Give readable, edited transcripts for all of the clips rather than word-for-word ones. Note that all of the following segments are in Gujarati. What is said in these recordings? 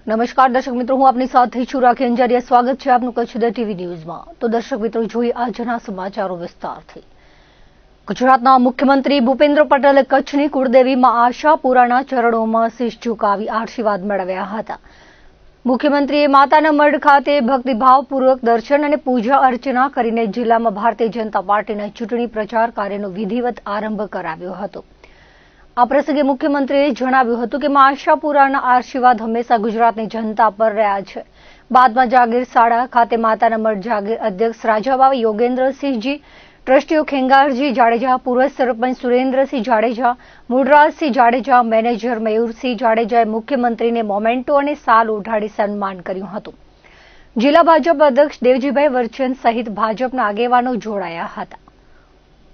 નમસ્કાર દર્શક મિત્રો, હું આપની સાથે છું રાખી અંજારિયા. સ્વાગત છે આપનું કચ્છ ટીવી ન્યૂઝમાં. તો દર્શક મિત્રો, જોઈએ આજના સમાચારો વિસ્તારથી. ગુજરાતના મુખ્યમંત્રી ભૂપેન્દ્ર પટેલે કચ્છની કુળદેવીમાં આશાપુરાના ચરણોમાં શીશ ઝુકાવી આશીર્વાદ મેળવ્યા હતા. મુખ્યમંત્રીએ માતાના મઢ ખાતે ભક્તિભાવપૂર્વક દર્શન અને પૂજા અર્ચના કરીને જિલ્લામાં ભારતીય જનતા પાર્ટીના ચૂંટણી પ્રચાર કાર્યનો વિધિવત આરંભ કરાવ્યો હતો. આ પ્રસંગે મુખ્યમંત્રીએ જણાવ્યું હતું કે મા આશાપુરાના આશીર્વાદ હંમેશા ગુજરાતની જનતા પર રહ્યા છે. બાદમાં જાગીર શાળા ખાતે માતાના મઢ જાગીર અધ્યક્ષ રાજાબાવા યોગેન્દ્રસિંહજી, ટ્રસ્ટીઓ ખેંગારજી જાડેજા, પૂર્વ સરપંચ સુરેન્દ્રસિંહ જાડેજા, મૂળરાજસિંહ જાડેજા, મેનેજર મયુરસિંહ જાડેજાએ મુખ્યમંત્રીને મોમેન્ટો અને શાલ ઓઢાડી સન્માન કર્યું હતું. જિલ્લા ભાજપ અધ્યક્ષ દેવજીભાઈ વરચંદ સહિત ભાજપના આગેવાનો જોડાયા હતા.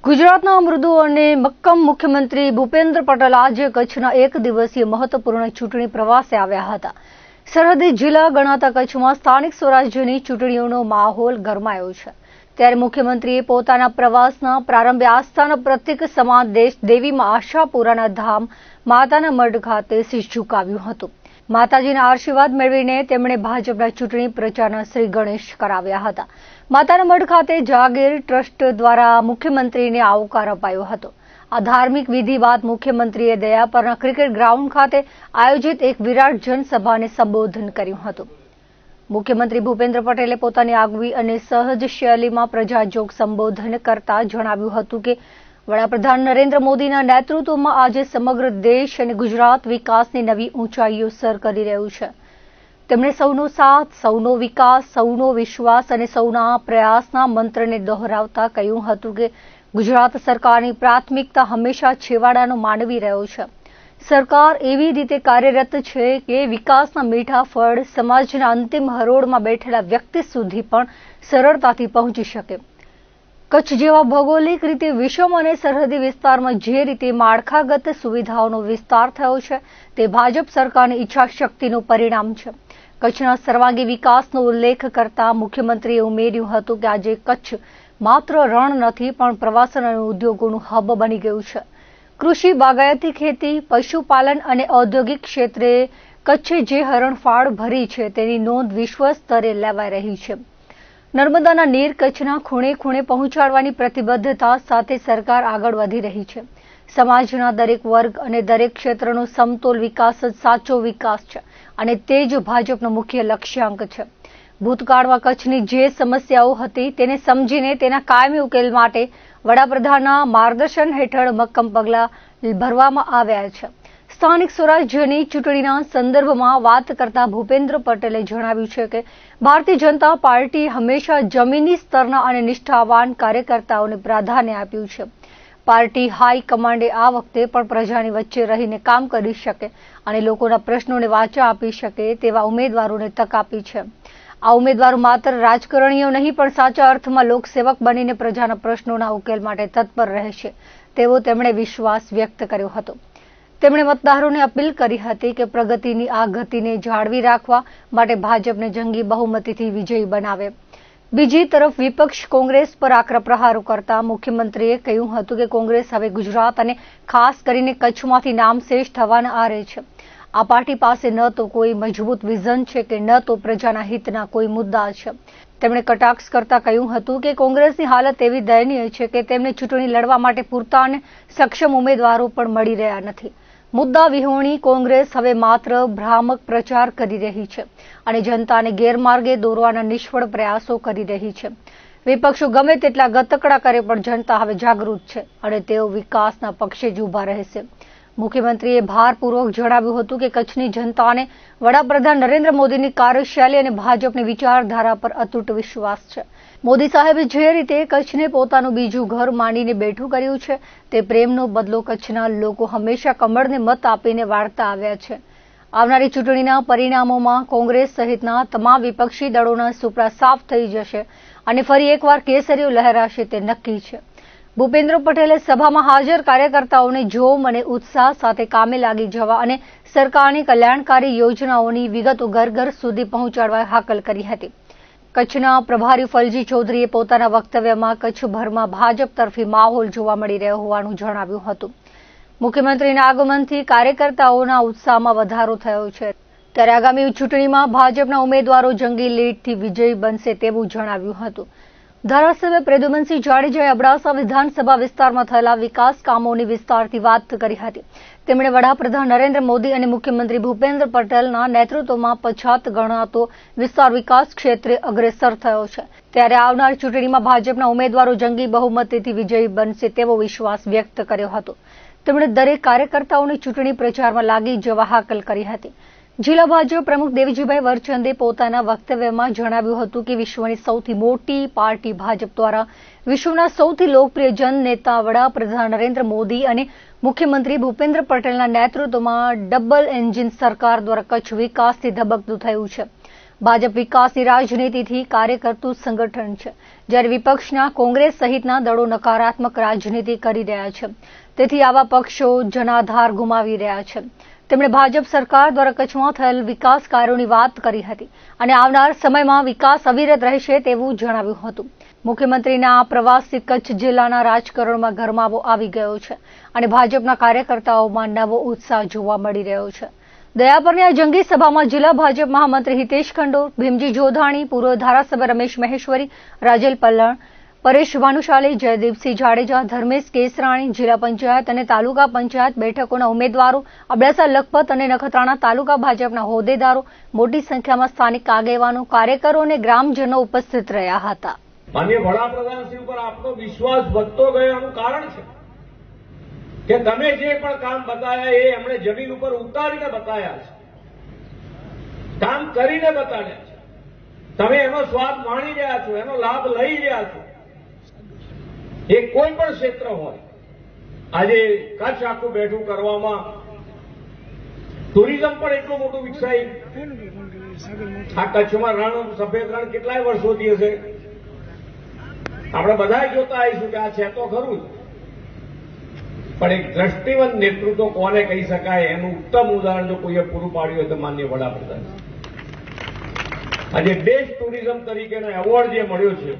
ગુજરાતના મૃદુ અને મક્કમ મુખ્યમંત્રી ભૂપેન્દ્ર પટેલ આજે કચ્છના એક દિવસીય મહત્વપૂર્ણ ચૂંટણી પ્રવાસે આવ્યા હતા. સરહદી જિલ્લા ગણાતા કચ્છમાં સ્થાનિક સ્વરાજ્યની ચૂંટણીઓનો માહોલ ગરમાયો છે. ત્યારે મુખ્યમંત્રીએ પોતાના પ્રવાસના પ્રારંભે આસ્થાના પ્રતીક સમાન દેશ દેવીમાં આશાપુરાના ધામ માતાના મઢ ખાતે શીશ ઝુકાવ્યું હતું. માતાજીના આશીર્વાદ મેળવીને તેમણે ભાજપના ચૂંટણી પ્રચારના શ્રી ગણેશ કરાવ્યા હતા. માતાના મઢ ખાતે જાગીર ટ્રસ્ટ દ્વારા મુખ્યમંત્રીને આવકાર અપાયો હતો. આ ધાર્મિક વિધિ બાદ મુખ્યમંત્રીએ દયાપરના ક્રિકેટ ગ્રાઉન્ડ ખાતે આયોજિત એક વિરાટ જનસભાને સંબોધન કર્યું હતું. મુખ્યમંત્રી ભૂપેન્દ્ર પટેલે પોતાની આગવી અને સહજ શૈલીમાં પ્રજાજોગ સંબોધન કરતા જણાવ્યું હતું કે વડાપ્રધાન નરેન્દ્ર મોદીના નેતૃત્વમાં આજે સમગ્ર દેશ અને ગુજરાત વિકાસની નવી ઊંચાઈઓ સર કરી રહ્યું છે. તેમણે સૌનો સાથ, સૌનો વિકાસ, સૌનો વિશ્વાસ અને સૌના પ્રયાસના મંત્રને દોહરાવતા કહ્યું હતું કે ગુજરાત સરકારની પ્રાથમિકતા હંમેશા છેવાડાનો માનવી રહ્યો છે. સરકાર એવી રીતે કાર્યરત છે કે વિકાસના મીઠા ફળ સમાજના અંતિમ હરોળમાં બેઠેલા વ્યક્તિ સુધી પણ સરળતાથી પહોંચી શકે. કચ્છ જેવા ભૌગોલિક રીતે વિષમ અને સરહદી વિસ્તારમાં જે રીતે માળખાગત સુવિધાઓનો વિસ્તાર થયો છે તે ભાજપ સરકારની ઈચ્છાશક્તિનું પરિણામ છે. કચ્છના સર્વાંગી વિકાસનો ઉલ્લેખ કરતા મુખ્યમંત્રીએ ઉમેર્યું હતું કે આજે કચ્છ માત્ર રણ નથી પણ પ્રવાસન અને ઉદ્યોગોનું હબ બની ગયું છે. કૃષિ, બાગાયતી ખેતી, પશુપાલન અને ઔદ્યોગિક ક્ષેત્રે કચ્છે જે હરણફાળ ભરી છે તેની નોંધ વિશ્વ સ્તરે લેવાઈ રહી છે. નર્મદાના નીર કચ્છના ખૂણે ખૂણે પહોંચાડવાની પ્રતિબદ્ધતા સાથે સરકાર આગળ વધી રહી છે. સમાજના દરેક વર્ગ અને દરેક ક્ષેત્રનો સમતોલ વિકાસ જ સાચો વિકાસ છે અને તે જ ભાજપનો મુખ્ય લક્ષ્યાંક છે. ભૂતકાળમાં કચ્છની જે સમસ્યાઓ હતી તેને સમજીને તેના કાયમી ઉકેલ માટે વડાપ્રધાનના માર્ગદર્શન હેઠળ મક્કમ પગલાં ભરવામાં આવ્યા છે. સ્થાનિક સ્વરાજ્યની ચૂંટણીના સંદર્ભમાં વાત કરતા ભૂપેન્દ્ર પટેલે જણાવ્યું છે કે ભારતીય જનતા પાર્ટી હંમેશા જમીની સ્તરના અને નિષ્ઠાવાન કાર્યકર્તાઓને પ્રાધાન્ય આપ્યું છે. પાર્ટી હાઈકમાન્ડે આ વખતે પણ પ્રજાની વચ્ચે રહીને કામ કરી શકે અને લોકોના પ્રશ્નોને વાચા આપી શકે તેવા ઉમેદવારોને તક આપી છે. આ ઉમેદવારો માત્ર રાજકારણીઓ નહીં પણ સાચા અર્થમાં લોકસેવક બનીને પ્રજાના પ્રશ્નોના ઉકેલ માટે તત્પર રહેશે તેવો તેમણે વિશ્વાસ વ્યક્ત કર્યો હતો. તેમણે મતદારોને અપીલ કરી હતી કે પ્રગતિની આ ગતિને જાળવી રાખવા માટે ભાજપને જંગી બહુમતીથી વિજયી બનાવે. બીજી તરફ વિપક્ષ કોંગ્રેસ પર આકરા પ્રહારો કરતા મુખ્યમંત્રીએ કહ્યું હતું કે કોંગ્રેસ હવે ગુજરાત અને ખાસ કરીને કચ્છમાંથી નામશેષ થવાના આરે છે. આ પાર્ટી પાસે ન તો કોઈ મજબૂત વિઝન છે કે ન તો પ્રજાના હિતના કોઈ મુદ્દા છે. તેમણે કટાક્ષ કરતા કહ્યું હતું કે કોંગ્રેસની હાલત એવી દયનીય છે કે તેમને ચૂંટણી લડવા માટે પૂરતા અને સક્ષમ ઉમેદવારો પણ મળી રહ્યા નથી. મુદ્દા વિહોણી કોંગ્રેસ હવે માત્ર ભ્રામક પ્રચાર કરી રહી છે અને જનતાને ગેરમાર્ગે દોરવાના નિષ્ફળ પ્રયાસો કરી રહી છે. વિપક્ષો ગમે તેટલા ગતકડા કરે પણ જનતા હવે જાગૃત છે અને તેઓ વિકાસના પક્ષે જ ઊભા રહેશે. મુખ્યમંત્રીએ ભારપૂર્વક જણાવ્યું હતું કે કચ્છની જનતાને વડાપ્રધાન નરેન્દ્ર મોદીની કાર્યશૈલી અને ભાજપની વિચારધારા પર અતૂટ વિશ્વાસ છે. મોદી સાહેબે જે રીતે કચ્છને પોતાનું બીજું ઘર માનીને બેઠું કર્યું છે તે પ્રેમનો બદલો કચ્છના લોકો હંમેશા કમળને મત આપીને વાળતા આવ્યા છે. આવનારી ચૂંટણીના પરિણામોમાં કોંગ્રેસ સહિતના તમામ વિપક્ષી દળોના સુપડા સાફ થઈ જશે અને ફરી એકવાર કેસરીઓ લહેરાશે તે નક્કી છે. ભૂપેન્દ્ર પટેલે સભામાં હાજર કાર્યકર્તાઓને જોમ અને ઉત્સાહ સાથે કામે લાગી જવા અને સરકારની કલ્યાણકારી યોજનાઓની વિગતો ઘર ઘર સુધી પહોંચાડવા હાકલ કરી હતી. કચ્છના પ્રભારી ફલજી ચૌધરીએ પોતાના વક્તવ્યમાં કચ્છભરમાં ભાજપ તરફી માહોલ જોવા મળી રહ્યો હોવાનું જણાવ્યું હતું. મુખ્યમંત્રીના આગમનથી કાર્યકર્તાઓના ઉત્સાહમાં વધારો થયો છે. ત્યારે આગામી ચૂંટણીમાં ભાજપના ઉમેદવારો જંગી લીડથી વિજયી બનશે તેવું જણાવ્યું હતું. ધારાસભ્ય પ્રદ્યુમનસિંહ જાડેજાએ અબડાસા વિધાનસભા વિસ્તારમાં થયેલા વિકાસ કામોની વિસ્તારથી વાત કરી હતી. તેમણે વડાપ્રધાન નરેન્દ્ર મોદી અને મુખ્યમંત્રી ભૂપેન્દ્ર પટેલના નેતૃત્વમાં પછાત ગણાતો વિસ્તાર વિકાસ ક્ષેત્રે અગ્રેસર થયો છે. ત્યારે આવનાર ચૂંટણીમાં ભાજપના ઉમેદવારો જંગી બહુમતીથી વિજયી બનશે તેવો વિશ્વાસ વ્યક્ત કર્યો હતો. તેમણે દરેક કાર્યકર્તાઓને ચૂંટણી પ્રચારમાં લાગી જવા હાકલ કરી હતી. જિલ્લા ભાજપ પ્રમુખ દેવજીભાઈ વરચંદે પોતાના વક્તવ્યમાં જણાવ્યું હતું કે વિશ્વની સૌથી મોટી પાર્ટી ભાજપ દ્વારા વિશ્વના સૌથી લોકપ્રિય જનનેતા વડાપ્રધાન નરેન્દ્ર મોદી અને મુખ્યમંત્રી ભૂપેન્દ્ર પટેલના નેતૃત્વમાં ડબલ એન્જિન સરકાર દ્વારા કચ્છ વિકાસથી ધબકતું થયું છે. ભાજપ વિકાસની રાજનીતિથી કાર્ય કરતું સંગઠન છે, જ્યારે વિપક્ષના કોંગ્રેસ સહિતના દળો નકારાત્મક રાજનીતિ કરી રહ્યા છે. તેથી આવા પક્ષો જનાધાર ગુમાવી રહ્યા છે. તેમણે ભાજપ સરકાર દ્વારા કચ્છમાં થયેલ વિકાસ કાર્યોની વાત કરી હતી અને આવનાર સમયમાં વિકાસ અવિરત રહેશે તેવું જણાવ્યું હતું. મુખ્યમંત્રીના આ પ્રવાસથી કચ્છ જિલ્લાના રાજકારણમાં ગરમાવો આવી ગયો છે અને ભાજપના કાર્યકર્તાઓમાં નવો ઉત્સાહ જોવા મળી રહ્યો છે. દયાપરની આ જંગી સભામાં જિલ્લા ભાજપ મહામંત્રી હિતેશ ખંડોર, ભીમજી જોધાણી, પૂર્વ ધારાસભ્ય રમેશ મહેશ્વરી, રાજેલ પલ્લણ, પરેશ ભાનુશાલી, જયદીપસિંહ જાડેજા, ધર્મેશ કેસરાણી, જિલ્લા પંચાયત અને તાલુકા પંચાયત બેઠકોના ઉમેદવારો, અબડાસા લખપત અને નખત્રાણા તાલુકા ભાજપના હોદ્દેદારો, મોટી સંખ્યામાં સ્થાનિક આગેવાનો, કાર્યકરો અને ગ્રામજનો ઉપસ્થિત રહ્યા હતા. માનનીય વડાપ્રધાનશ્રી ઉપર આપનો વિશ્વાસ વધતો ગયો એનું કારણ છે કે તમે જે પણ કામ બતાવ્યા એ એમણે જમીન ઉપર ઉતારીને બતાવ્યા છે, કામ કરીને બતાવ્યા છે. તમે એનો સ્વાદ માણી રહ્યા છો, એનો લાભ લઈ રહ્યા છો. એ કોઈ પણ ક્ષેત્ર હોય, આજે કચ્છ આખું બેઠું કરવામાં ટુરિઝમ પણ એટલું મોટું વિકસાય. આ કચ્છમાં રણ, સફેદ રણ કેટલાય વર્ષોથી હશે. આપણે બધા જોતા આવીશું કે આ છે તો ખરું જ, પણ એક દ્રષ્ટિવંત નેતૃત્વ કોને કહી શકાય એનું ઉત્તમ ઉદાહરણ જો કોઈએ પૂરું પાડ્યું હોય તો માનનીય વડાપ્રધાન. આજે બેસ્ટ ટુરિઝમ તરીકેનો એવોર્ડ જે મળ્યો છે,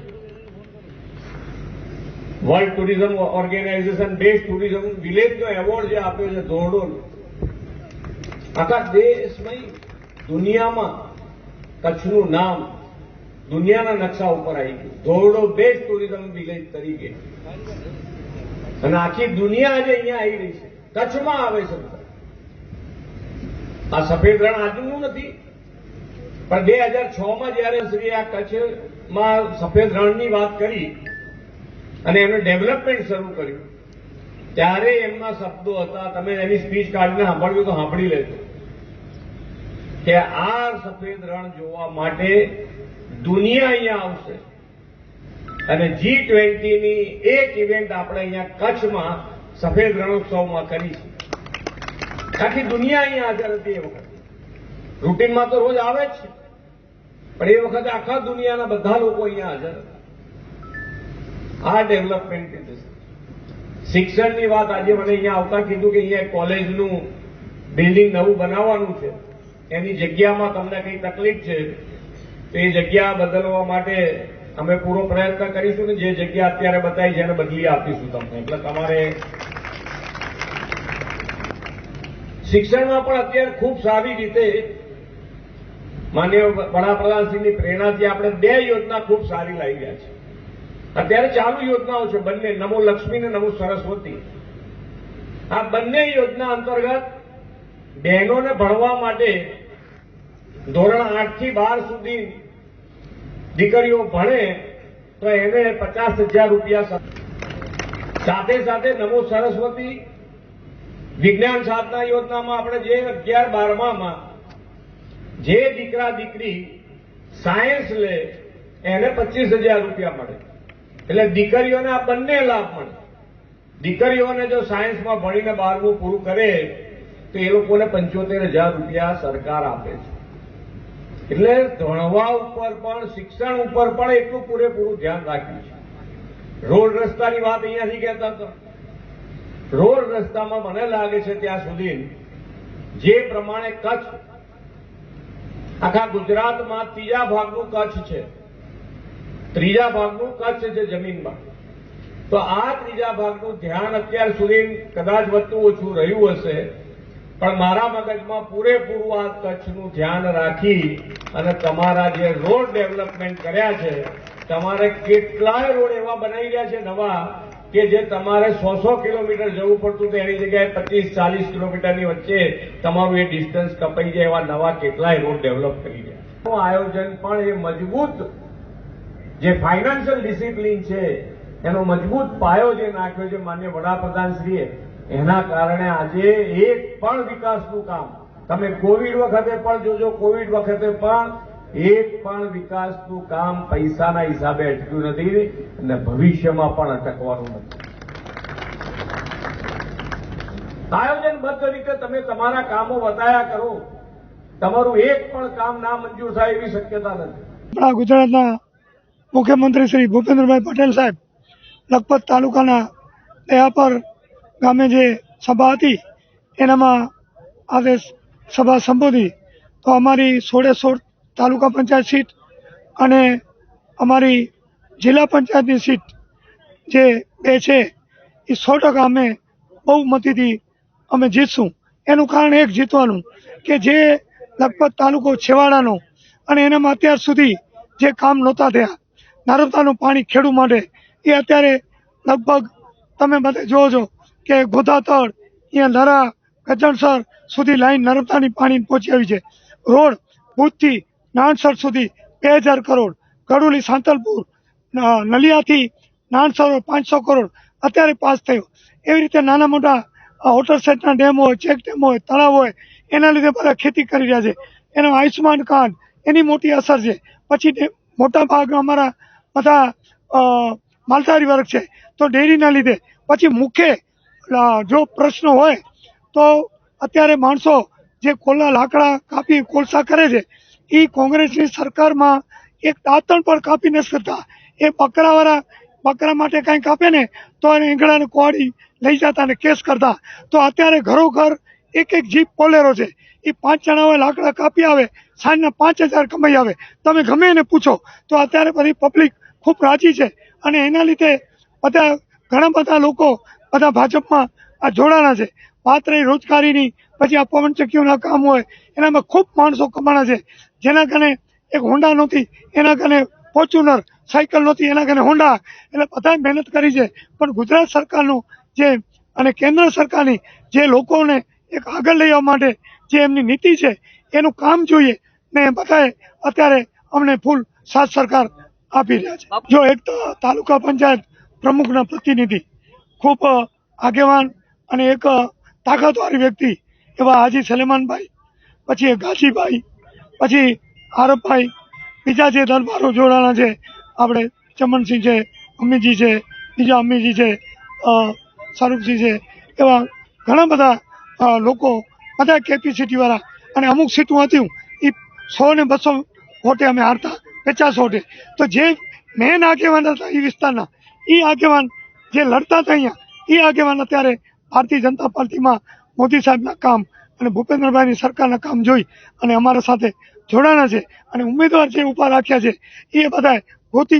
world tourism organization best tourism વિલેજનો એવોર્ડ જે આપ્યો છે ધોરડો, આખા દેશમાં દુનિયામાં કચ્છનું નામ દુનિયાના નકશા ઉપર આવી ગયું. ધોરડો બેસ્ટ ટુરિઝમ વિલેજ તરીકે, અને આખી દુનિયા આજે અહીંયા આવી રહી છે, કચ્છમાં આવે છે. આ સફેદ રણ આજનું નથી, પણ 2006માં જયારે શ્રી આ કચ્છમાં સફેદ રણની વાત કરી અને એનું ડેવલપમેન્ટ શરૂ કર્યું, ત્યારે એમના શબ્દો હતા, તમે એની સ્પીચ કાઢીને સાંભળ્યું તો સાંભળી લેજો, કે આ સફેદ રણ જોવા માટે દુનિયા અહીંયા આવશે અને G20ની એક ઇવેન્ટ આપણે અહીંયા કચ્છમાં સફેદ રણોત્સવમાં કરી છે. આખી દુનિયા અહીંયા હાજર હતી. એ વખતે રૂટીનમાં તો રોજ આવે જ છે, પણ એ વખતે આખા દુનિયાના બધા લોકો અહીંયા હાજર હતા. આ ડેવલપમેન્ટ છે. શિક્ષણની વાત આજે મને અહીંયા આવતા કીધું કે અહીંયા કોલેજનું બિલ્ડિંગ નવું બનાવવાનું છે, એની જગ્યામાં તમને કંઈ તકલીફ છે તો એ જગ્યા બદલવા માટે અમે પૂરો પ્રયત્ન કરીશું ને જે જગ્યા અત્યારે બતાવી છે એને બદલી આપીશું તમને. એટલે તમારે શિક્ષણમાં પણ અત્યારે ખૂબ સારી રીતે માનનીય વડાપ્રધાનશ્રીની પ્રેરણાથી આપણે 2 યોજના ખૂબ સારી લાવી ગયા છે. અત્યારે ચાલુ યોજનાઓ છે બંને, નમો લક્ષ્મી ને નમો સરસ્વતી. આ બંને યોજના અંતર્ગત બહેનોને ભણવા માટે ધોરણ 8 થી 12 સુધી દીકરીઓ ભણે તો એને 50,000 રૂપિયા. સાથે સાથે નમો સરસ્વતી વિજ્ઞાન સાધના યોજનામાં આપણે જે 11-12માં જે દીકરા દીકરી સાયન્સ લે એને 25,000 રૂપિયા મળે. એટલે દીકરીઓને આ બંને લાભ મળે. દીકરીઓને જો સાયન્સમાં ભણીને 12મું પૂરું કરે તો એ લોકોને 75,000 રૂપિયા સરકાર આપે છે. એટલે ભણવા ઉપર પણ શિક્ષણ ઉપર પણ એટલું પૂરેપૂરું ધ્યાન રાખ્યું છે. રોડ રસ્તાની વાત અહીંયાથી કહેતા હતા. રોડ રસ્તામાં મને લાગે છે ત્યાં સુધી જે પ્રમાણે કચ્છ આખા ગુજરાતમાં 3જા ભાગનું કચ્છ છે, 3જા ભાગનું કચ્છ છે જમીનમાં, તો આ 3જા ભાગનું ધ્યાન અત્યાર સુધી કદાચ વધતું ઓછું રહ્યું હશે પણ મારા મગજમાં પૂરેપૂરું આ કચ્છનું ધ્યાન રાખી અને તમારા જે રોડ ડેવલપમેન્ટ કર્યા છે, તમારે કેટલાય રોડ એવા બનાવી રહ્યા છે નવા કે જે તમારે 100 કિલોમીટર જવું પડતું તો એની જગ્યાએ 25-40 કિલોમીટરની વચ્ચે તમારું એ ડિસ્ટન્સ કપાઈ જાય એવા નવા કેટલાય રોડ ડેવલપ કરી રહ્યા. આયોજન પણ એ મજબૂત જે ફાઇનાન્શિયલ ડિસિપ્લિન છે એનો મજબૂત પાયો જે નાખ્યો છે માનનીય વડાપ્રધાનશ્રીએ, એના કારણે આજે એક પણ વિકાસનું કામ તમે કોવિડ વખતે પણ જોજો, કોવિડ વખતે પણ એક પણ વિકાસનું કામ પૈસાના હિસાબે અટક્યું નથી અને ભવિષ્યમાં પણ અટકવાનું નથી. આયોજનબદ્ધ રીતે તમે તમારા કામો બતાયા કરો, તમારું એક પણ કામ ના મંજૂર થાય એવી શક્યતા નથી. આપણા ગુજરાતના મુખ્યમંત્રી શ્રી ભૂપેન્દ્રભાઈ પટેલ સાહેબ લખપત તાલુકાના દયાપર ગામે જે સભા હતી એનામાં આજે સભા સંબોધી તો અમારી 16 તાલુકા પંચાયત સીટ અને અમારી જિલ્લા પંચાયતની સીટ જે બે છે એ 100% અમે બહુમતીથી અમે જીતશું. એનું કારણ એક જીતવાનું કે જે લખપત તાલુકો છેવાડાનો અને એનામાં અત્યાર સુધી જે કામ નહોતા થયા, નર્મદાનું પાણી ખેડૂત માટે એ અત્યારે લગભગ તમે બધે જોવો છો કે ગોધાતળ અહીંયા નરા ગજણસર સુધી લાઈન નર્મદાની પાણી પહોંચી આવી છે. રોડ ભુજથી નાણસર સુધી 2000 કરોડ, ગડોલી સાંતલપુર નલિયાથી નાણસર 500 કરોડ અત્યારે પાસ થયો. એવી રીતે નાના મોટા વોટર સેટના ડેમ હોય, ચેક ડેમ હોય, તળાવ હોય, એના લીધે બધા ખેતી કરી રહ્યા છે. એનો આયુષ્યમાન કાર્ડ એની મોટી અસર છે. પછી મોટા ભાગ અમારા બધા માલધારી વર્ગ છે તો ડેરીના લીધે. પછી મુખ્ય જો પ્રશ્ન હોય તો અત્યારે માણસો જે કોલા લાકડા કાપી કોલસા કરે છે એ કોંગ્રેસની સરકારમાં એક દાંતણ પણ કાપી નથી કરતા. એ બકરા માટે કંઈ કાપે ને તો એને ઈંગડાને કોવાડી લઈ જતા ને કેસ કરતા. તો અત્યારે ઘરોઘર એક જીપ બોલેરો છે, એ 5 જણા હોય લાકડા કાપી આવે, સાંજના 5000 કમાઈ આવે. તમે ગમે એને પૂછો તો અત્યારે બધી પબ્લિક ખૂબ રાજી છે અને એના લીધે બધા ઘણા બધા લોકો બધા ભાજપમાં આ જોડાણા છે. વાત રહી રોજગારીની, પછી આ પવનચક્કીઓના કામ હોય એનામાં ખૂબ માણસો કમાણા છે. જેના કારણે એક હોન્ડા નહોતી એના કારણે ફોર્ચ્યુનર, સાયકલ નહોતી એના કારણે હોન્ડા, એટલે બધાએ મહેનત કરી છે. પણ ગુજરાત સરકારનું જે અને કેન્દ્ર સરકારની જે લોકોને એક આગળ લઈ આવવા માટે જે એમની નીતિ છે એનું કામ જોઈએ ને બધાએ અત્યારે અમને ફૂલ સાથ સરકાર આપી રહ્યા છે. જો એક તો તાલુકા પંચાયત પ્રમુખના પ્રતિનિધિ ખૂબ આગેવાન અને એક તાકાતવાળી વ્યક્તિ એવા હાજી સલેમાનભાઈ, પછી ગાજીભાઈ, પછી આરફભાઈ, બીજા જે દરબારો જોડાણા છે આપણે ચમનસિંહ છે, અમીજી છે, બીજા અમીજી છે, શાહરૂખસિંહ છે, એવા ઘણા બધા લોકો બધા કેપેસિટી વાળા. અને અમુક સીટો હતી એ 100 ને 200 વોટે અમે હારતા, 50 વોટે. તો જે મેન આગેવાન હતા એ વિસ્તારના એ આગેવાન જે લડતા હતા અહીંયા એ આગેવાન અત્યારે ભારતીય જનતા પાર્ટીમાં મોદી સાહેબના કામ અને ભૂપેન્દ્રભાઈની સરકારના કામ જોઈ અને અમારા સાથે જોડાણા છે. અને ઉમેદવાર જે ઉભા રાખ્યા છે એ બધા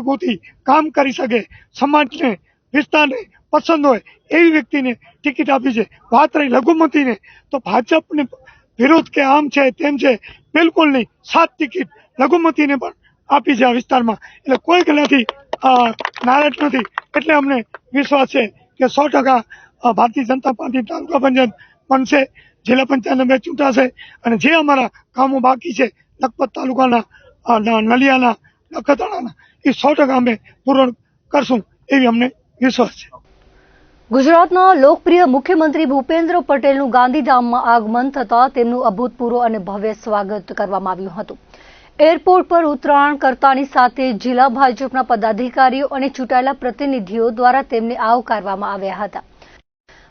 ગોતી કામ કરી શકે, સમાજને વિસ્તારને પસંદ હોય એવી વ્યક્તિને ટિકિટ આપી છે. વાત રહી લઘુમતીને તો ભાજપને વિરોધ કે આમ છે તેમ છે, બિલકુલ નહીં. 7 ટિકિટ લઘુમતીને પણ આપી છે આ વિસ્તારમાં. એટલે કોઈ ગલાથી નારાજ નથી. એટલે અમને વિશ્વાસ છે કે 100% ભારતીય જનતા પાર્ટી તાલુકા પંચાયત બનશે, જિલ્લા પંચાયતને 2 ચૂંટાશે અને જે અમારા કામો બાકી છે લખપત તાલુકાના નલિયાના, નખત્રાણાના એ 100% અમે પૂર્ણ કરશું એવી અમને વિશ્વાસ છે. ગુજરાતના લોકપ્રિય મુખ્યમંત્રી ભૂપેન્દ્ર પટેલનું ગાંધીધામમાં આગમન થતાં તેમનું અભૂતપૂર્વ અને ભવ્ય સ્વાગત કરવામાં આવ્યું હતું. એરપોર્ટ પર ઉતરાણ કરતાની સાથે જિલ્લા ભાજપના પદાધિકારીઓ અને ચૂંટાયેલા પ્રતિનિધિઓ દ્વારા તેમને આવકારવામાં આવ્યા હતા.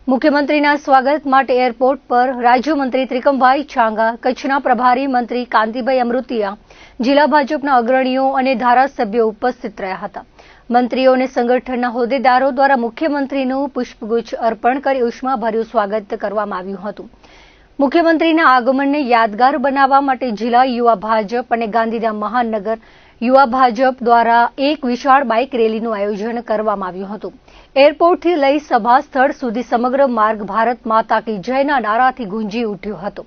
મુખ્યમંત્રીના સ્વાગત માટે એરપોર્ટ પર રાજ્યમંત્રી ત્રિકમભાઈ છાંગા, કચ્છના પ્રભારી મંત્રી કાંતિભાઈ અમૃતિયા, જિલ્લા ભાજપના અગ્રણીઓ અને ધારાસભ્યો ઉપસ્થિત રહ્યા હતા. મંત્રીઓ અને સંગઠનના હોદ્દેદારો દ્વારા મુખ્યમંત્રીનું પુષ્પગુચ્છ અર્પણ કરી ઉષ્માભર્યું સ્વાગત કરવામાં આવ્યું હતું. મુખ્યમંત્રીના આગમનને યાદગાર બનાવવા માટે જિલ્લા યુવા ભાજપ અને ગાંધીધામ મહાનગર યુવા ભાજપ દ્વારા એક વિશાળ બાઇક રેલીનું આયોજન કરવામાં આવ્યું હતું. એરપોર્ટથી લઈ સભા સ્થળ સુધી સમગ્ર માર્ગ ભારત માતા કી જયના નારાથી ગુંજી ઉઠ્યો હતો.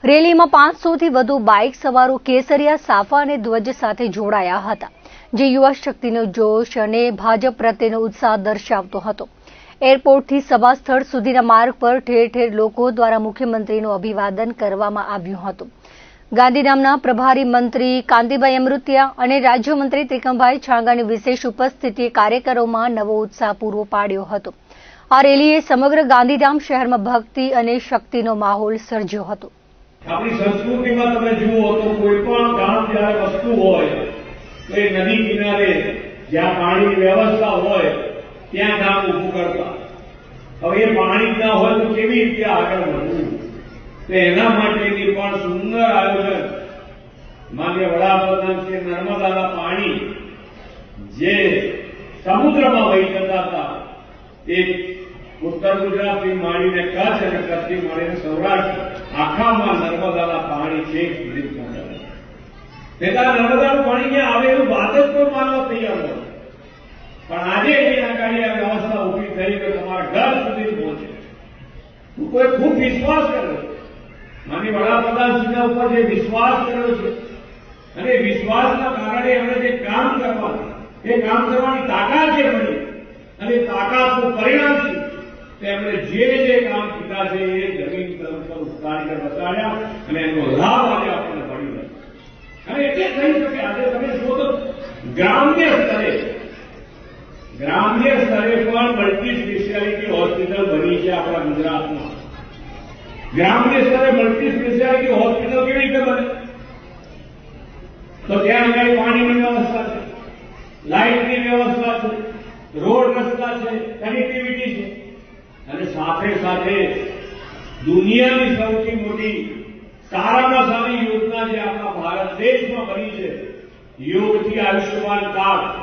રેલીમાં 500થી વધુ બાઇક સવારો કેસરિયા સાફા અને ધ્વજ સાથે જોડાયા હતા, જે યુવા શક્તિનો જોશ અને ભાજપ પ્રત્યેનો ઉત્સાહ દર્શાવતો હતો. એરપોર્ટથી સભા સ્થળ સુધીના માર્ગ પર ઠેર ઠેર લોકો દ્વારા મુખ્યમંત્રીનું અભિવાદન કરવામાં આવ્યું હતું. ગાંધીધામના પ્રભારી મંત્રી કાંતિભાઈ અમૃતિયા અને રાજ્યમંત્રી ત્રિકમભાઈ છાંગાની વિશેષ ઉપસ્થિતિએ કાર્યકરોમાં નવો ઉત્સાહ પૂરો પાડ્યો હતો. આ રેલીએ સમગ્ર ગાંધીધામ શહેરમાં ભક્તિ અને શક્તિનો માહોલ સર્જ્યો હતો. આપણી સંસ્કૃતિમાં તમે જુઓ તો કોઈ પણ ગામ જ્યારે વસ્તુ હોય તો એ નદી કિનારે જ્યાં પાણીની વ્યવસ્થા હોય ત્યાં ગામ ઊભું કરતા. હવે એ પાણી જ ના હોય તો કેવી રીતે આગળ વધવું? તો એના માટેની પણ સુંદર આયોજન માનનીય વડાપ્રધાન શ્રી નર્મદાના પાણી જે સમુદ્રમાં વહી જતા હતા એ ઉત્તર ગુજરાતથી માંડીને કચ્છ અને કચ્છથી માંડીને સૌરાષ્ટ્ર આખામાં નર્મદાના પાણી છેક સુધી પહોંચાડે. તેના નર્મદાનું પાણી ક્યાં આવે એવું વાત જ કોઈ માનવા તૈયાર નથી. પણ આજે એની આગળ આ વ્યવસ્થા ઉભી થઈ કે તમારા ઘર સુધી પહોંચે. કોઈ ખૂબ વિશ્વાસ કર્યો છે માનનીય વડાપ્રધાનશ્રીના ઉપર જે વિશ્વાસ કર્યો છે અને વિશ્વાસના કારણે એમણે જે કામ કરવાનું એ કામ કરવાની તાકાત જે મળી અને તાકાતનું પરિણામ છે તેમણે જે કામ કીધા છે એ જમીન પર ઉતારીને બતાવ્યા અને એનો લાભ આજે આપણને મળી રહ્યો. અને એટલે કહી શકે આજે તમે જુઓ તો ગ્રામ્ય સ્તરે પણ મલ્ટી સ્પેશિયાલિટી હોસ્પિટલ બની છે આપણા ગુજરાતમાં. ગ્રામ્ય સ્તરે મલ્ટી સ્પેશિયાલિટી હોસ્પિટલ કેવી રીતે બને? તો ત્યાં આગળ પાણીની વ્યવસ્થા છે, લાઇટની વ્યવસ્થા છે, રોડ રસ્તા છે, કનેક્ટિવિટી છે અને સાથે સાથે દુનિયાની સૌથી મોટી સારામાં સારી યોજના જે આપણા ભારત દેશમાં બની છે યોગથી આયુષ્યમાન કાર્ડ.